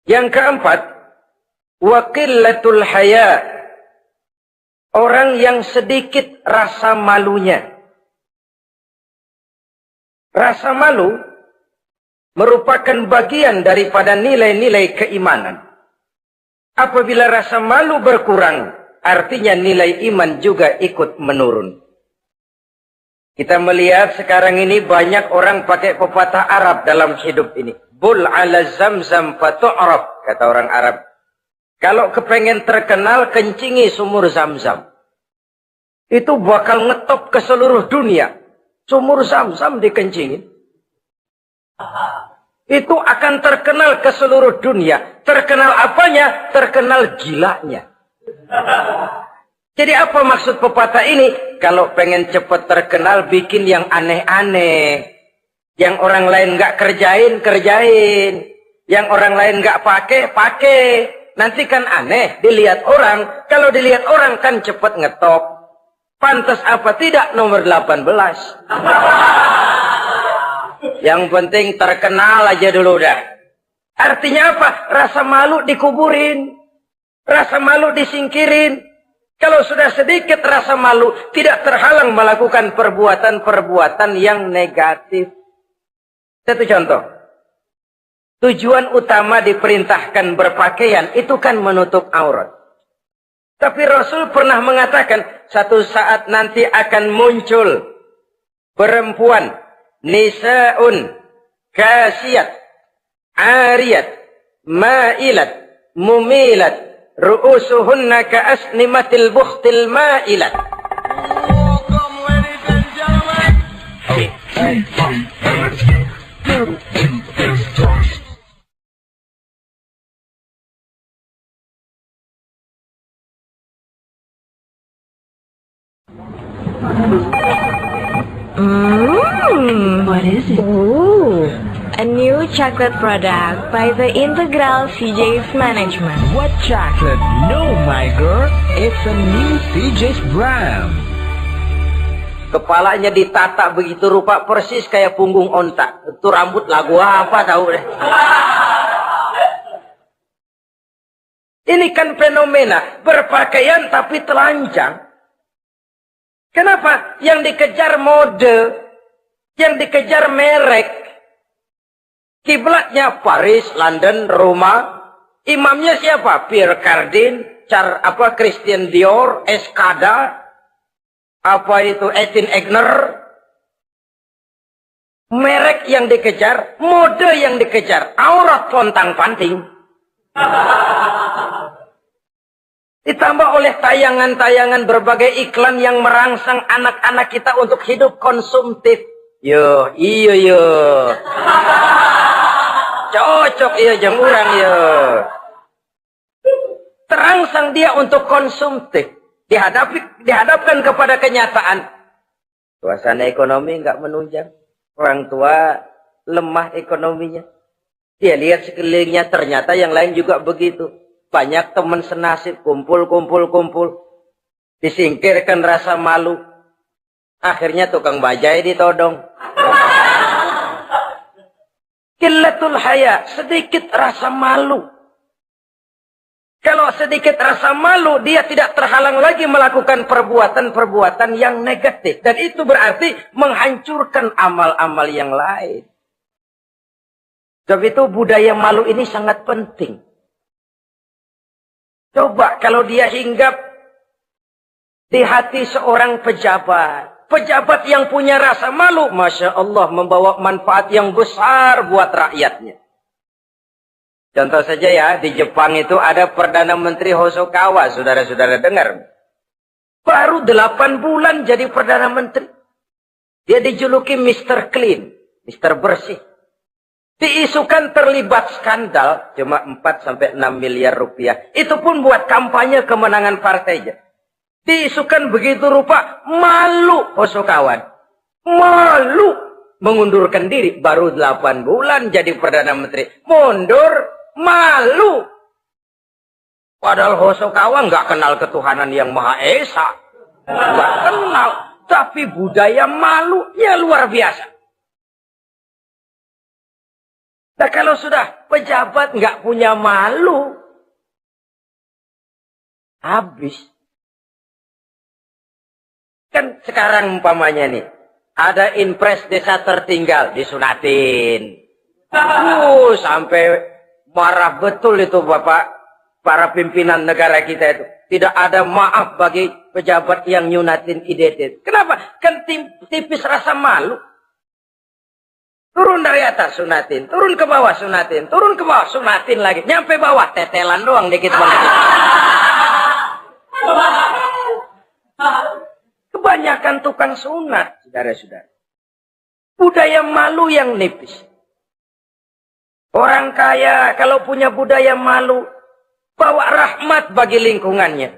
Yang keempat, wa qillatul haya. Orang yang sedikit rasa malunya. Rasa malu merupakan bagian daripada nilai-nilai keimanan. Apabila rasa malu berkurang, artinya nilai iman juga ikut menurun. Kita melihat sekarang ini banyak orang pakai pepatah Arab dalam hidup ini. Bul ala zamzam fatu'raf, kata orang Arab. Kalau kepengen terkenal, kencingi sumur Zamzam. Itu bakal ngetop ke seluruh dunia. Sumur Zamzam dikencingin. Itu akan terkenal ke seluruh dunia. Terkenal apanya? Terkenal gilanya. Jadi apa maksud pepatah ini? Kalau pengen cepat terkenal, bikin yang aneh-aneh. Yang orang lain nggak kerjain, kerjain. Yang orang lain nggak pakai, pakai. Nanti kan aneh, dilihat orang. Kalau dilihat orang kan cepat ngetop. Pantas apa tidak nomor 18. Yang penting terkenal aja dulu dah. Artinya apa? Rasa malu dikuburin. Rasa malu disingkirin. Kalau sudah sedikit rasa malu, tidak terhalang melakukan perbuatan-perbuatan yang negatif. Satu contoh. Tujuan utama diperintahkan berpakaian itu kan menutup aurat. Tapi Rasul pernah mengatakan, satu saat nanti akan muncul perempuan, nisa'un, kasiyat, ariyat, ma'ilat, mumilat, ru'usuhunna ka'asnimatil bukhtil ma'ilat. What is it? Oh, a new chocolate product by the Integral CJ's Management. What chocolate? No, my girl. It's a new CJ's brand. Kepalanya ditata begitu rupa persis kayak punggung onta. Itu rambut lagu apa tahu deh. Ini kan fenomena berpakaian tapi telanjang. Kenapa? Yang dikejar mode, yang dikejar merek. Kiblatnya Paris, London, Roma. Imamnya siapa? Pierre Cardin, Christian Dior, Escada, Etienne Egner. Merek yang dikejar, mode yang dikejar, aurat pontang-panting. Ditambah oleh tayangan-tayangan berbagai iklan yang merangsang anak-anak kita untuk hidup konsumtif. Iyo. Cocok iya jeng urang yo. Terangsang dia untuk konsumtif. Dihadapkan kepada kenyataan. Suasana ekonomi nggak menunjang. Orang tua lemah ekonominya. Dia lihat sekelilingnya ternyata yang lain juga begitu. Banyak teman senasib, kumpul. Disingkirkan rasa malu. Akhirnya tukang bajai ditodong. Qillatul haya, sedikit rasa malu. Kalau sedikit rasa malu, dia tidak terhalang lagi melakukan perbuatan-perbuatan yang negatif. Dan itu berarti menghancurkan amal-amal yang lain. Sebab itu budaya malu ini sangat penting. Coba kalau dia hinggap di hati seorang pejabat. Pejabat yang punya rasa malu, Masya Allah, membawa manfaat yang besar buat rakyatnya. Contoh saja ya, di Jepang itu ada Perdana Menteri Hosokawa, saudara-saudara dengar. Baru 8 bulan jadi Perdana Menteri. Dia dijuluki Mr. Clean, Mr. Bersih. Diisukan terlibat skandal, cuma 4-6 miliar rupiah. Itu pun buat kampanye kemenangan partainya. Diisukan begitu rupa, malu Hosokawan. Malu mengundurkan diri, baru 8 bulan jadi Perdana Menteri. Mundur, malu. Padahal Hosokawa nggak kenal ketuhanan yang Maha Esa. Nggak kenal. Tapi budaya malunya luar biasa. Nah kalau sudah pejabat nggak punya malu, habis. Kan sekarang umpamanya nih, ada impres desa tertinggal, disunatin. Sampai marah betul itu Bapak, para pimpinan negara kita itu. Tidak ada maaf bagi pejabat yang nyunatin IDT. Kenapa? Kan tipis rasa malu. Turun dari atas sunatin, turun ke bawah sunatin, turun ke bawah sunatin lagi. Nyampe bawah, tetelan doang dikit banget. Kebanyakan tukang sunat, saudara-saudara. Budaya malu yang nipis. Orang kaya kalau punya budaya malu, bawa rahmat bagi lingkungannya.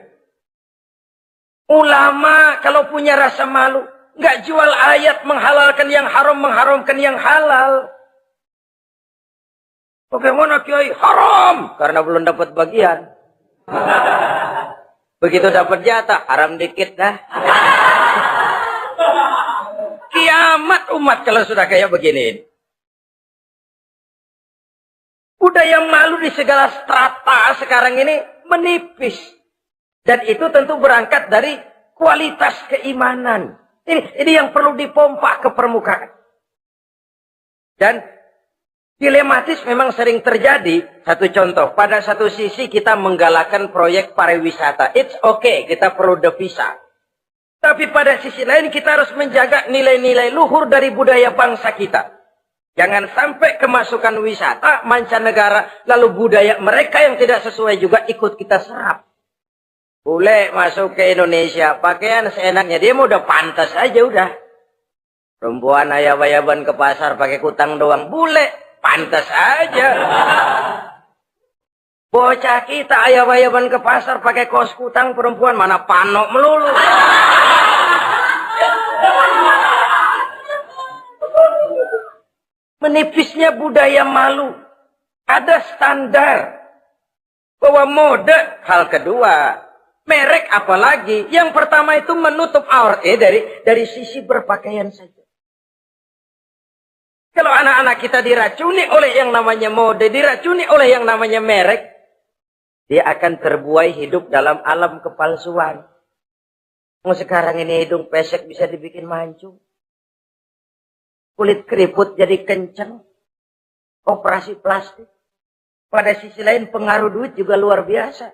Ulama kalau punya rasa malu, nggak jual ayat menghalalkan yang haram, mengharamkan yang halal. Bagaimana kiai? Haram karena belum dapat bagian. Begitu dapat jatah, haram dikit dah. Kiamat umat kalau sudah kayak begini. Budaya malu di segala strata sekarang ini menipis. Dan itu tentu berangkat dari kualitas keimanan. Ini yang perlu dipompa ke permukaan. Dan dilematis memang sering terjadi. Satu contoh, pada satu sisi kita menggalakkan proyek pariwisata. It's okay, kita perlu devisa. Tapi pada sisi lain kita harus menjaga nilai-nilai luhur dari budaya bangsa kita. Jangan sampai kemasukan wisata mancanegara, lalu budaya mereka yang tidak sesuai juga ikut kita serap. Boleh masuk ke Indonesia, pakaian seenaknya, dia mau udah pantas aja udah. Perempuan ayab-ayaban ke pasar pakai kutang doang, boleh, pantas aja. Bocah kita ayab-ayaban ke pasar pakai kaos kutang, perempuan mana panok melulu. Menipisnya budaya malu. Ada standar. Bahwa mode, hal kedua. Merek apalagi. Yang pertama itu menutup aurat. Dari sisi berpakaian saja. Kalau anak-anak kita diracuni oleh yang namanya mode, diracuni oleh yang namanya merek, dia akan terbuai hidup dalam alam kepalsuan. Sekarang ini hidung pesek bisa dibikin mancung. Kulit keriput jadi kencang. Operasi plastik. Pada sisi lain pengaruh duit juga luar biasa.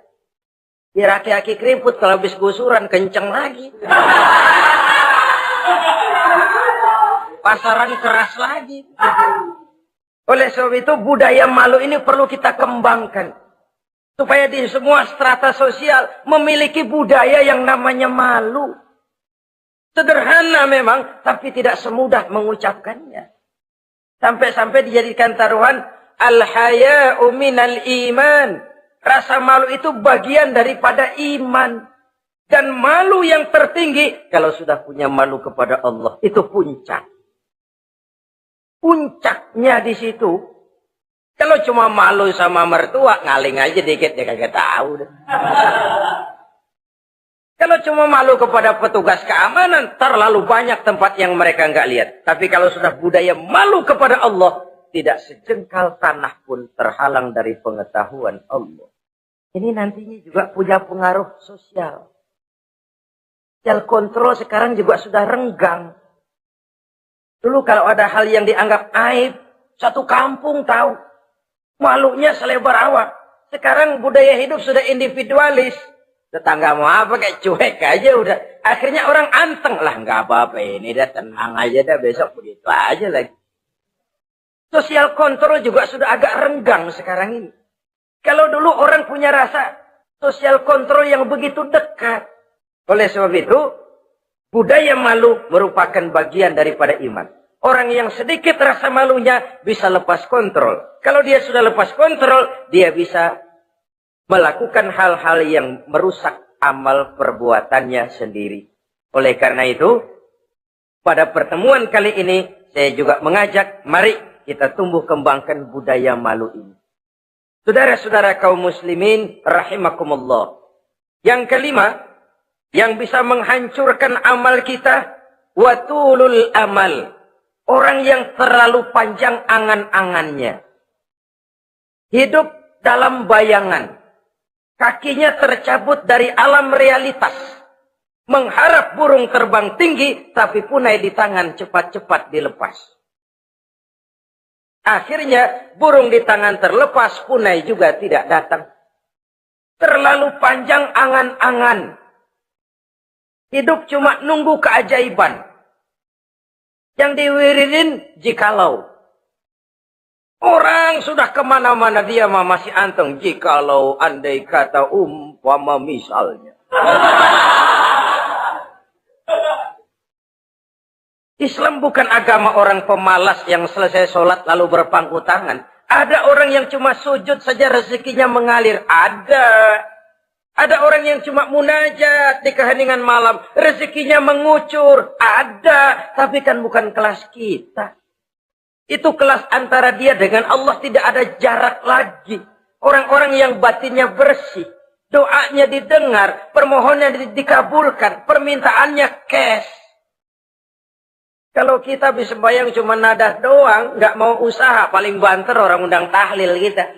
Ya aki-aki keriput kalau habis gusuran kencang lagi. Pasaran keras lagi. Oleh sebab itu budaya malu ini perlu kita kembangkan. Supaya di semua strata sosial memiliki budaya yang namanya malu. Sederhana memang, tapi tidak semudah mengucapkannya. Sampai-sampai dijadikan taruhan, al-haya'u minal iman. Rasa malu itu bagian daripada iman. Dan malu yang tertinggi, kalau sudah punya malu kepada Allah, itu puncak. Puncaknya di situ. Kalau cuma malu sama mertua, ngaling aja dikit, dia kagak tahu. Kalau cuma malu kepada petugas keamanan, terlalu banyak tempat yang mereka nggak lihat. Tapi kalau sudah budaya malu kepada Allah, tidak sejengkal tanah pun terhalang dari pengetahuan Allah. Ini nantinya juga punya pengaruh sosial. Sosial kontrol sekarang juga sudah renggang. Dulu kalau ada hal yang dianggap aib, satu kampung tahu. Malunya selebar awak. Sekarang budaya hidup sudah individualis. Tetangga mau apa kayak cuek aja udah. Akhirnya orang anteng lah. Nggak apa-apa ini dah tenang aja dah. Besok begitu aja lagi. Sosial kontrol juga sudah agak renggang sekarang ini. Kalau dulu orang punya rasa sosial kontrol yang begitu dekat. Oleh sebab itu, budaya malu merupakan bagian daripada iman. Orang yang sedikit rasa malunya bisa lepas kontrol. Kalau dia sudah lepas kontrol, dia bisa melakukan hal-hal yang merusak amal perbuatannya sendiri. Oleh karena itu, pada pertemuan kali ini, saya juga mengajak, mari kita tumbuh kembangkan budaya malu ini. Saudara-saudara kaum muslimin, rahimakumullah. Yang kelima, yang bisa menghancurkan amal kita, watulul amal. Orang yang terlalu panjang angan-angannya. Hidup dalam bayangan. Kakinya tercabut dari alam realitas. Mengharap burung terbang tinggi, tapi punai di tangan cepat-cepat dilepas. Akhirnya burung di tangan terlepas, punai juga tidak datang. Terlalu panjang angan-angan. Hidup cuma nunggu keajaiban. Yang diwiridin jikalau. Orang sudah kemana-mana, dia masih anteng. Jikalau, andai kata, umpama misalnya. Islam bukan agama orang pemalas yang selesai sholat lalu berpangku tangan. Ada orang yang cuma sujud saja rezekinya mengalir. Ada orang yang cuma munajat di keheningan malam. Rezekinya mengucur. Ada. Tapi kan bukan kelas kita. Itu kelas antara dia dengan Allah, tidak ada jarak lagi. Orang-orang yang batinnya bersih. Doanya didengar. Permohonannya dikabulkan. Permintaannya cash. Kalau kita bisa bayang cuma nadah doang, nggak mau usaha, paling banter orang undang tahlil kita.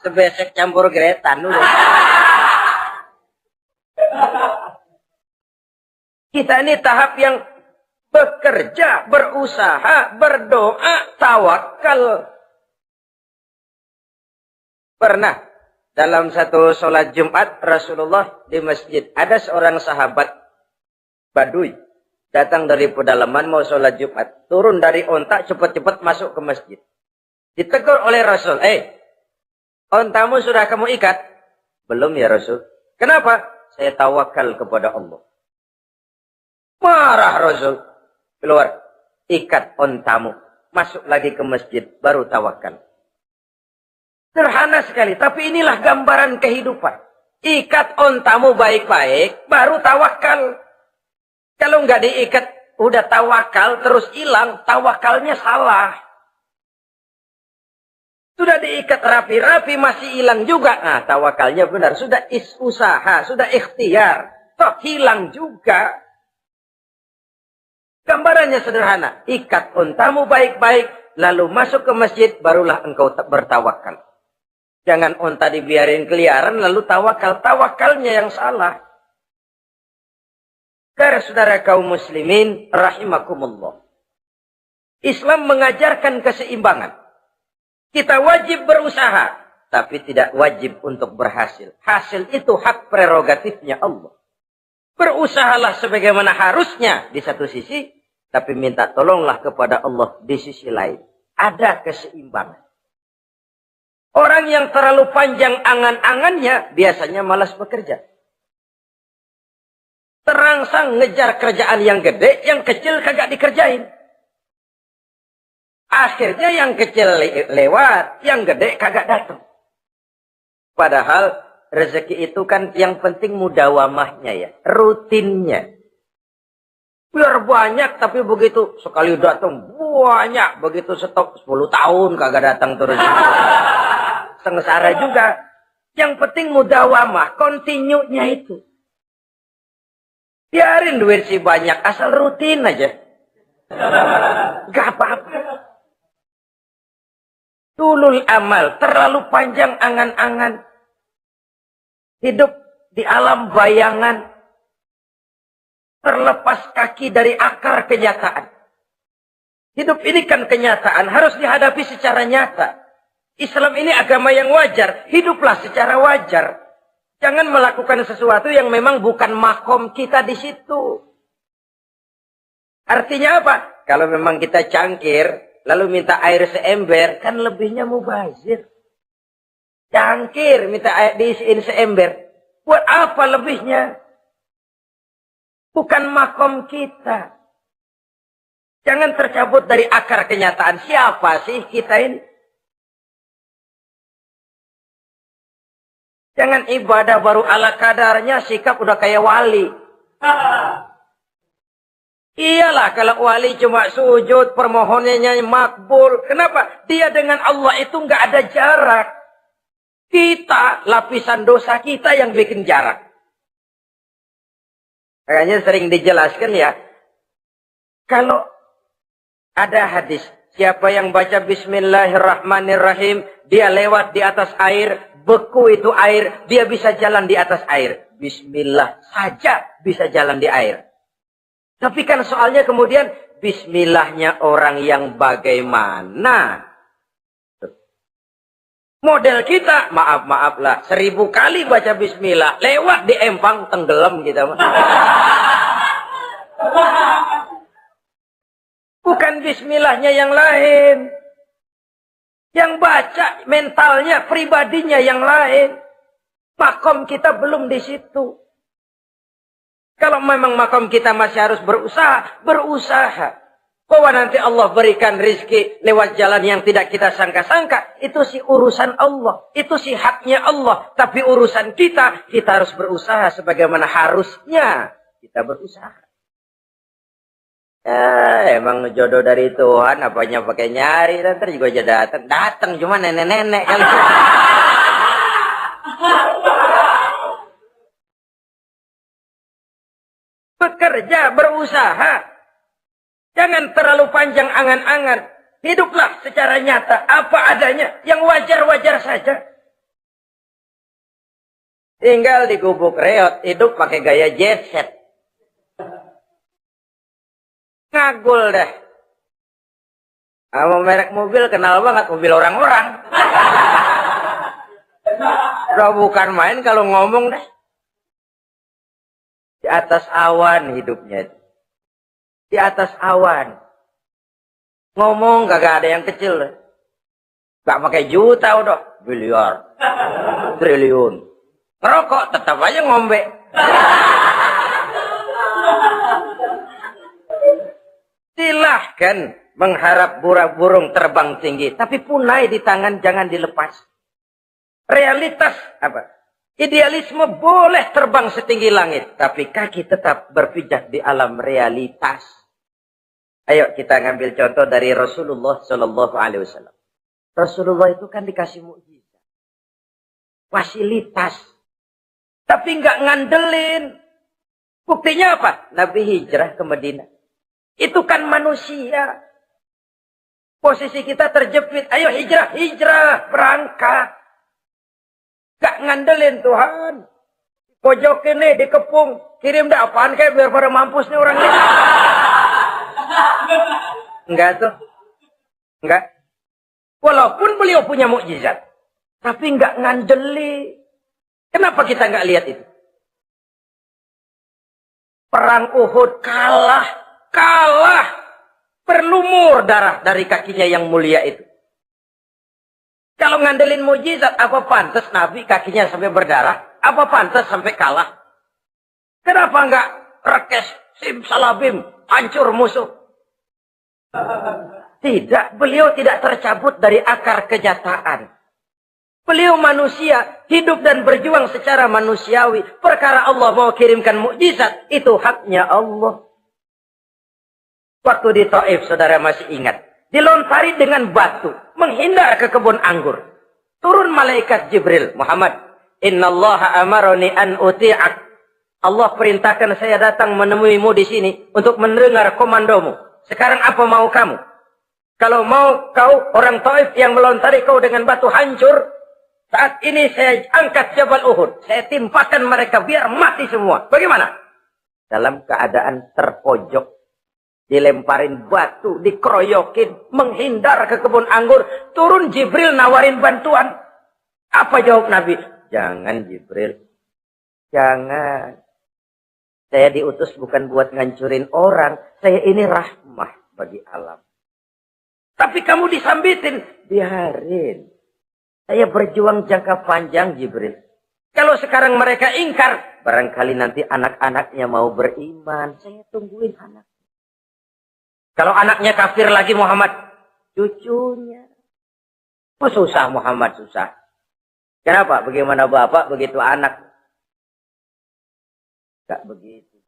Sebesek campur geretan dulu. Kita ini tahap yang bekerja, berusaha, berdoa, tawakal. Pernah dalam satu sholat Jumat Rasulullah di masjid, ada seorang sahabat Baduy datang dari pedalaman mau sholat Jumat, turun dari onta cepat-cepat masuk ke masjid. Ditegur oleh Rasul, ontamu sudah kamu ikat? Belum ya Rasul. Kenapa? Saya tawakal kepada Allah. Marah Rasul. Keluar, ikat ontamu, masuk lagi ke masjid, baru tawakal. Sederhana sekali, tapi inilah gambaran kehidupan. Ikat ontamu baik-baik, baru tawakal. Kalau nggak diikat, udah tawakal, terus hilang, tawakalnya salah. Sudah diikat rapi-rapi, masih hilang juga. Nah, tawakalnya benar. Sudah usaha, sudah ikhtiar. Toh hilang juga. Gambarannya sederhana. Ikat ontamu baik-baik, lalu masuk ke masjid, barulah engkau bertawakal. Jangan onta dibiarin keliaran lalu tawakal. Tawakalnya yang salah. Saudara kaum muslimin rahimakumullah. Islam mengajarkan keseimbangan. Kita wajib berusaha, tapi tidak wajib untuk berhasil. Hasil itu hak prerogatifnya Allah. Berusahalah sebagaimana harusnya di satu sisi, tapi minta tolonglah kepada Allah di sisi lain. Ada keseimbangan. Orang yang terlalu panjang angan-angannya biasanya malas bekerja. Terangsang ngejar kerjaan yang gede, yang kecil kagak dikerjain. Akhirnya yang kecil lewat, yang gede kagak datang. Padahal rezeki itu kan yang penting mudawamahnya ya, rutinnya. Biar banyak tapi begitu sekali datang banyak, begitu stok 10 tahun kagak datang terus. Sengsara juga. Yang penting mudawamah, continue-nya itu. Biarin duit sih banyak, asal rutin aja. Gak apa-apa. Tulul amal, terlalu panjang angan-angan. Hidup di alam bayangan. Terlepas kaki dari akar kenyataan. Hidup ini kan kenyataan, harus dihadapi secara nyata. Islam ini agama yang wajar. Hiduplah secara wajar. Jangan melakukan sesuatu yang memang bukan makom kita di situ. Artinya apa? Kalau memang kita cangkir, lalu minta air seember, kan lebihnya mubazir. Cangkir, minta air diisiin seember. Buat apa lebihnya? Bukan makom kita. Jangan tercabut dari akar kenyataan. Siapa sih kita ini? Jangan ibadah baru ala kadarnya, sikap udah kayak wali. Iyalah kalau wali cuma sujud, permohonannya makbul. Kenapa? Dia dengan Allah itu nggak ada jarak. Kita, lapisan dosa kita yang bikin jarak. Makanya sering dijelaskan ya. Kalau ada hadis, siapa yang baca Bismillahirrahmanirrahim, dia lewat di atas air, beku itu air, dia bisa jalan di atas air. Bismillah saja bisa jalan di air. Tapi kan soalnya kemudian, bismillahnya orang yang bagaimana? Model kita, maaf lah, 1000 kali baca bismillah, lewat di empang, tenggelam kita. Bukan bismillahnya yang lain. Yang baca mentalnya, pribadinya yang lain. Makom kita belum di situ. Kalau memang makom kita masih harus berusaha. Bahwa nanti Allah berikan rizki lewat jalan yang tidak kita sangka-sangka. Itu sih urusan Allah. Itu sih haknya Allah. Tapi urusan kita harus berusaha sebagaimana harusnya kita berusaha. Ya, emang jodoh dari Tuhan, apanya pakai nyari, nanti juga aja datang cuma nenek-nenek kali. Bekerja, berusaha. Jangan terlalu panjang angan-angan. Hiduplah secara nyata, apa adanya, yang wajar-wajar saja. Tinggal di gubuk reot, hidup pakai gaya jet set. Ngagul dah. Sama merek mobil kenal banget, mobil orang-orang. Udah bukan main kalau ngomong dah. Di atas awan hidupnya. Di atas awan. Ngomong kagak ada yang kecil. Gak pakai juta udah. Miliar. Triliun. Ngerokok tetap aja ngombe. Silahkan mengharap burung terbang tinggi. Tapi punai di tangan jangan dilepas. Realitas apa? Idealisme boleh terbang setinggi langit. Tapi kaki tetap berpijak di alam realitas. Ayo kita ngambil contoh dari Rasulullah Sallallahu Alaihi Wasallam. Rasulullah itu kan dikasih mukjizat, fasilitas, tapi nggak ngandelin. Buktinya apa? Nabi hijrah ke Madinah. Itu kan manusia. Posisi kita terjepit. Ayo hijrah, berangkat. Gak ngandelin Tuhan. Pojok ini dikepung, kirim dah apaan kayak biar pada mampus nih orang ini. Enggak tuh. Enggak. Walaupun beliau punya mukjizat, tapi enggak ngandeli. Kenapa kita enggak lihat itu? Perang Uhud kalah. Berlumur darah dari kakinya yang mulia itu. Kalau ngandelin mukjizat, apa pantas Nabi kakinya sampai berdarah? Apa pantas sampai kalah? Kenapa enggak rekes, simsalabim, hancur musuh? Tidak, beliau tidak tercabut dari akar kenyataan. Beliau manusia, hidup dan berjuang secara manusiawi. Perkara Allah mau kirimkan mukjizat, itu haknya Allah. Waktu di Taif, saudara masih ingat. Dilontari dengan batu, menghindar ke kebun anggur. Turun malaikat Jibril, Muhammad. Innallaha amaroni an uti'ak. Allah perintahkan saya datang menemuimu di sini untuk mendengar komandomu. Sekarang apa mau kamu? Kalau mau kau orang Taif yang melontari kau dengan batu hancur, saat ini saya angkat Jabal Uhud. Saya timpakan mereka biar mati semua. Bagaimana? Dalam keadaan terpojok. Dilemparin batu, dikeroyokin, menghindar ke kebun anggur. Turun Jibril nawarin bantuan. Apa jawab Nabi? Jangan Jibril. Jangan. Saya diutus bukan buat ngancurin orang. Saya ini rahmah bagi alam. Tapi kamu disambitin. Biarin. Saya berjuang jangka panjang Jibril. Kalau sekarang mereka ingkar. Barangkali nanti anak-anaknya mau beriman. Saya tungguin anak. Kalau anaknya kafir lagi Muhammad. Cucunya. Oh susah Muhammad, susah. Kenapa? Bagaimana bapak, begitu anak. Tak begitu.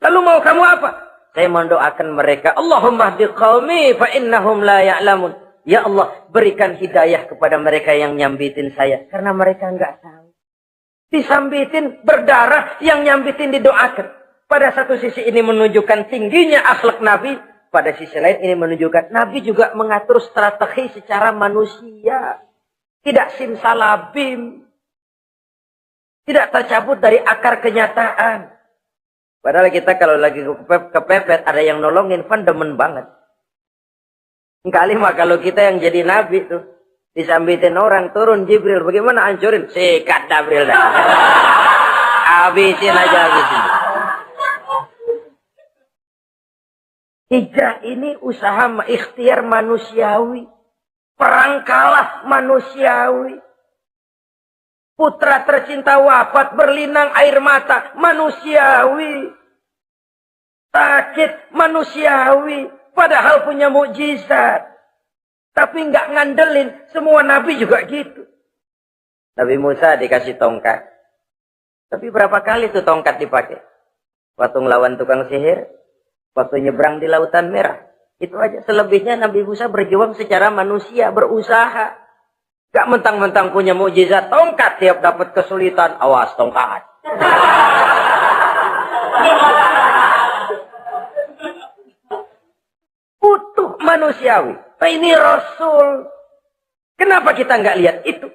Lalu mau kamu apa? Saya mendoakan mereka. Allahumma hdi qaumi fa innahum la ya'lamun. Ya Allah, berikan hidayah kepada mereka yang nyambitin saya. Karena mereka enggak tahu. Disambitin, berdarah, yang nyambitin didoakan. Pada satu sisi ini menunjukkan tingginya akhlak Nabi. Pada sisi lain ini menunjukkan Nabi juga mengatur strategi secara manusia. Tidak simsalabim. Tidak tercabut dari akar kenyataan. Padahal kita kalau lagi kepepet, ada yang nolongin, kan demen banget. Kali mah kalau kita yang jadi nabi tuh, disambitin orang, turun Jibril, bagaimana hancurin? Sikat Jibril dah. Habisin aja, habisin. Hijrah ini usaha ikhtiar manusiawi. Perang kalah manusiawi. Putra tercinta wafat, berlinang air mata, manusiawi. Sakit, manusiawi. Padahal punya mukjizat. Tapi nggak ngandelin. Semua nabi juga gitu. Nabi Musa dikasih tongkat. Tapi berapa kali tuh tongkat dipakai? Waktu ngelawan tukang sihir. Waktu nyebrang di Lautan Merah. Itu aja. Selebihnya Nabi Musa berjuang secara manusia, berusaha. Gak mentang-mentang punya mukjizat tongkat, tiap dapat kesulitan, awas tongkat. Utuh manusiawi. Nah, ini Rasul. Kenapa kita nggak lihat itu?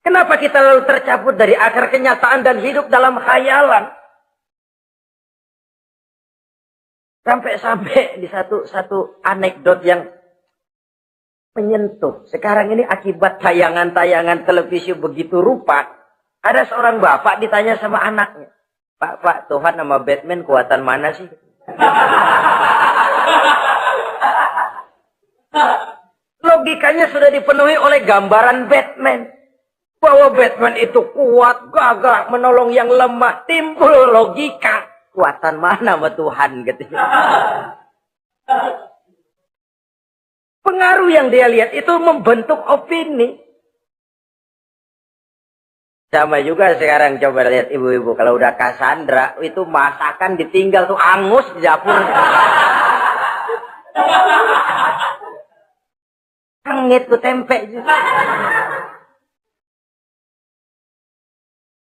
Kenapa kita lalu tercabut dari akar kenyataan dan hidup dalam khayalan? Sampai di satu anekdot yang menyentuh. Sekarang ini akibat tayangan-tayangan televisi begitu rupa. Ada seorang bapak ditanya sama anaknya. Pak, Tuhan sama Batman kuatan mana sih? Logikanya sudah dipenuhi oleh gambaran Batman. Bahwa Batman itu kuat, gagah, menolong yang lemah. Timbul logika. Kuatan mana sama Tuhan? Gitu. Pengaruh yang dia lihat itu membentuk opini. Sama juga sekarang coba lihat ibu-ibu. Kalau udah Cassandra, itu masakan ditinggal tuh angus di dapur. Angit tuh tempe juga.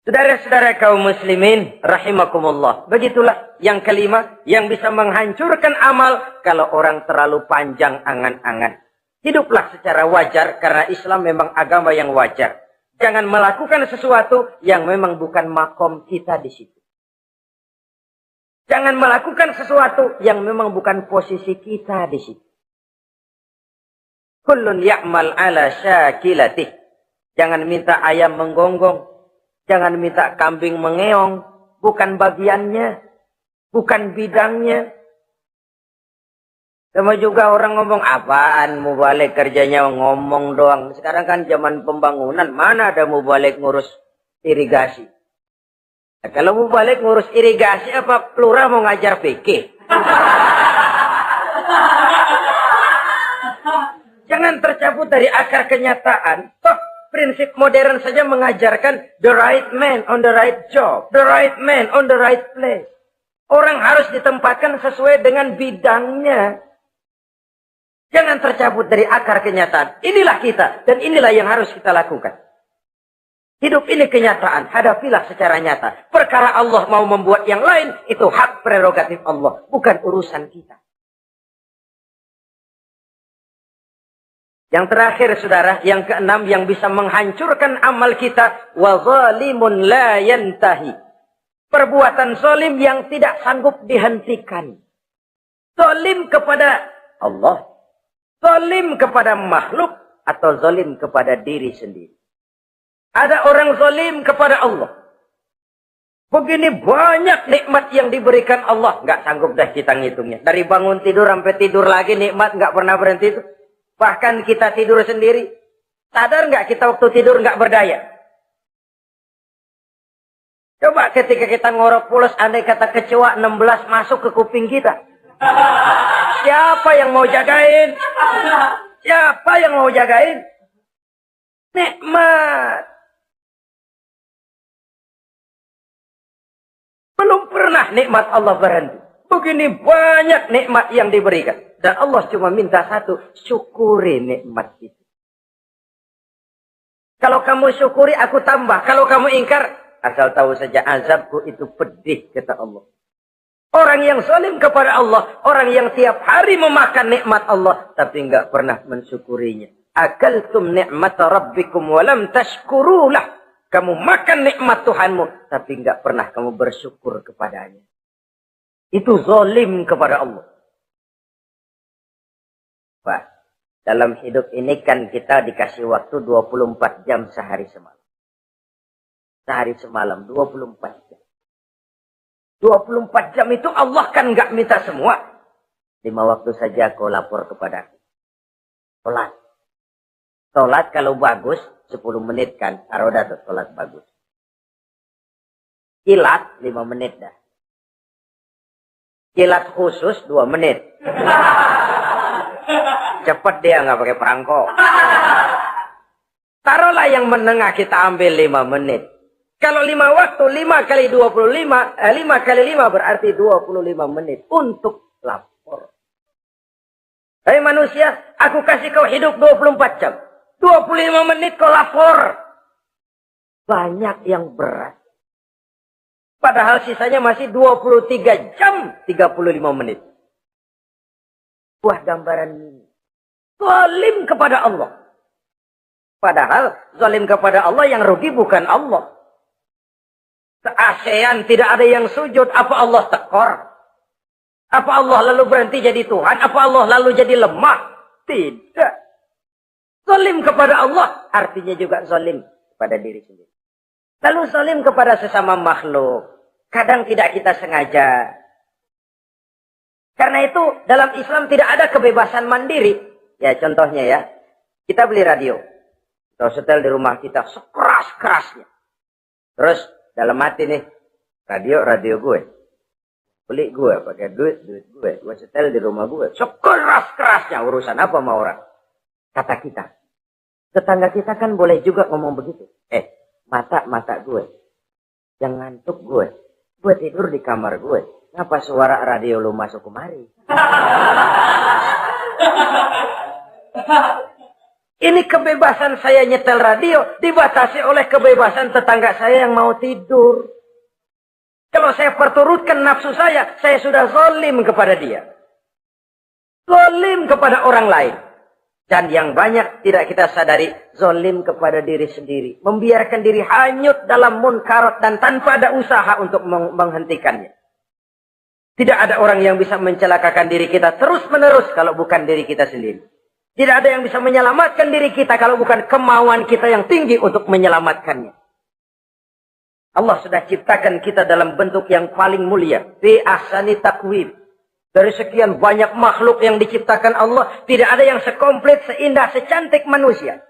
Saudara-saudara kaum muslimin, rahimakumullah. Begitulah yang kelima, yang bisa menghancurkan amal kalau orang terlalu panjang angan-angan. Hiduplah secara wajar karena Islam memang agama yang wajar. Jangan melakukan sesuatu yang memang bukan makom kita di situ. Jangan melakukan sesuatu yang memang bukan posisi kita di situ. Kullun ya'mal ala syakilatih. Jangan minta ayam menggonggong. Jangan minta kambing mengeong. Bukan bagiannya. Bukan bidangnya. Sama juga orang ngomong, apaan mubalik kerjanya ngomong doang. Sekarang kan zaman pembangunan. Mana ada mubalik ngurus irigasi. Nah, kalau mubalik ngurus irigasi, apa lurah mau ngajar fikih? Jangan tercabut dari akar kenyataan. Toh, prinsip modern saja mengajarkan the right man on the right job. The right man on the right place. Orang harus ditempatkan sesuai dengan bidangnya. Jangan tercabut dari akar kenyataan. Inilah kita. Dan inilah yang harus kita lakukan. Hidup ini kenyataan. Hadapilah secara nyata. Perkara Allah mau membuat yang lain. Itu hak prerogatif Allah. Bukan urusan kita. Yang terakhir saudara, yang keenam yang bisa menghancurkan amal kita, wa zalimun la yantahi. Perbuatan zalim yang tidak sanggup dihentikan. Zalim kepada Allah, zalim kepada makhluk, atau zalim kepada diri sendiri. Ada orang zalim kepada Allah. Begini banyak nikmat yang diberikan Allah, nggak sanggup dah kita ngitungnya. Dari bangun tidur sampai tidur lagi nikmat nggak pernah berhenti itu. Bahkan kita tidur sendiri. Sadar nggak kita waktu tidur nggak berdaya? Coba ketika kita ngorok pulas, andai kata kecoa 16 masuk ke kuping kita. Siapa yang mau jagain? Siapa yang mau jagain? Nikmat. Belum pernah nikmat Allah berhenti. Begini banyak nikmat yang diberikan. Dan Allah cuma minta satu, syukuri nikmat itu. Kalau kamu syukuri, aku tambah. Kalau kamu ingkar, asal tahu saja azabku itu pedih, kata Allah. Orang yang zalim kepada Allah, orang yang tiap hari memakan nikmat Allah, tapi enggak pernah mensyukurinya. akaltum ni'mata rabbikum walam tashkurulah. Kamu makan nikmat Tuhanmu, tapi enggak pernah kamu bersyukur kepadanya. Itu zalim kepada Allah. Pak, dalam hidup ini kan kita dikasih waktu 24 jam sehari semalam. Sehari semalam, 24 jam. 24 jam itu Allah kan enggak minta semua. 5 waktu saja kau lapor kepada aku. Sholat. Sholat kalau bagus, 10 menit kan. Aroda tuh sholat bagus. Kilat, 5 menit dah. Kilat khusus, 2 menit. Cepat dia, nggak pakai perangko. Taruhlah yang menengah kita ambil 5 menit. Kalau 5 waktu, 5 kali 25, 5 kali 5 berarti 25 menit untuk lapor. Hai manusia, aku kasih kau hidup 24 jam. 25 menit kau lapor. Banyak yang berat. Padahal sisanya masih 23 jam 35 menit. Buah gambaran ini. Zalim kepada Allah. Padahal zalim kepada Allah yang rugi bukan Allah. Se-ASEAN tidak ada yang sujud. Apa Allah tekor? Apa Allah lalu berhenti jadi Tuhan? Apa Allah lalu jadi lemah? Tidak. Zalim kepada Allah artinya juga zalim kepada diri sendiri. Lalu zalim kepada sesama makhluk. Kadang tidak kita sengaja. Karena itu dalam Islam tidak ada kebebasan mandiri. Ya contohnya ya. Kita beli radio. Kita setel di rumah kita sekeras-kerasnya. Terus dalam hati nih. Radio gue. Beli gue pakai duit gue. Gue setel di rumah gue. Sekeras-kerasnya. Urusan apa sama orang. Kata kita. Tetangga kita kan boleh juga ngomong begitu. Mata gue. Yang ngantuk gue. Gue tidur di kamar gue. Kenapa suara radio lu masuk kemari? Ini kebebasan saya nyetel radio. Dibatasi oleh kebebasan tetangga saya yang mau tidur. Kalau saya perturutkan nafsu saya sudah zalim kepada dia. Zalim kepada orang lain. Dan yang banyak tidak kita sadari, zalim kepada diri sendiri. Membiarkan diri hanyut dalam munkarat dan tanpa ada usaha untuk menghentikannya. Tidak ada orang yang bisa mencelakakan diri kita terus-menerus kalau bukan diri kita sendiri. Tidak ada yang bisa menyelamatkan diri kita kalau bukan kemauan kita yang tinggi untuk menyelamatkannya. Allah sudah ciptakan kita dalam bentuk yang paling mulia. Fi ahsani taqwim. Dari sekian banyak makhluk yang diciptakan Allah, tidak ada yang sekomplit, seindah, secantik manusia.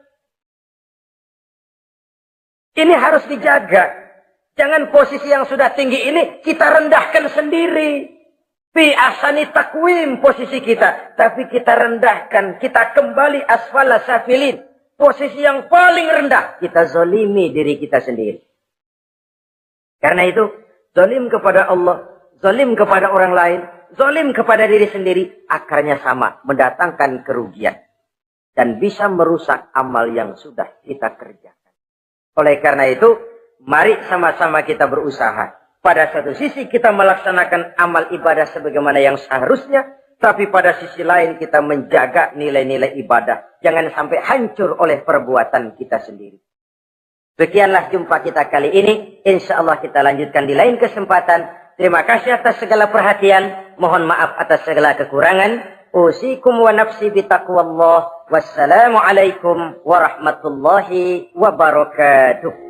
Ini harus dijaga. Jangan posisi yang sudah tinggi ini kita rendahkan sendiri. Fi ahsani taqwim posisi kita. Tapi kita rendahkan, kita kembali asfala safilin. Posisi yang paling rendah, kita zalimi diri kita sendiri. Karena itu, zalim kepada Allah, zalim kepada orang lain, zalim kepada diri sendiri, akarnya sama, mendatangkan kerugian. Dan bisa merusak amal yang sudah kita kerjakan. Oleh karena itu, mari sama-sama kita berusaha. Pada satu sisi kita melaksanakan amal ibadah sebagaimana yang seharusnya, tapi pada sisi lain kita menjaga nilai-nilai ibadah. Jangan sampai hancur oleh perbuatan kita sendiri. Sekianlah jumpa kita kali ini. Insya Allah kita lanjutkan di lain kesempatan. Terima kasih atas segala perhatian. Mohon maaf atas segala kekurangan. Usikum wa nafsi bitaqwallah. Wassalamualaikum warahmatullahi wabarakatuh.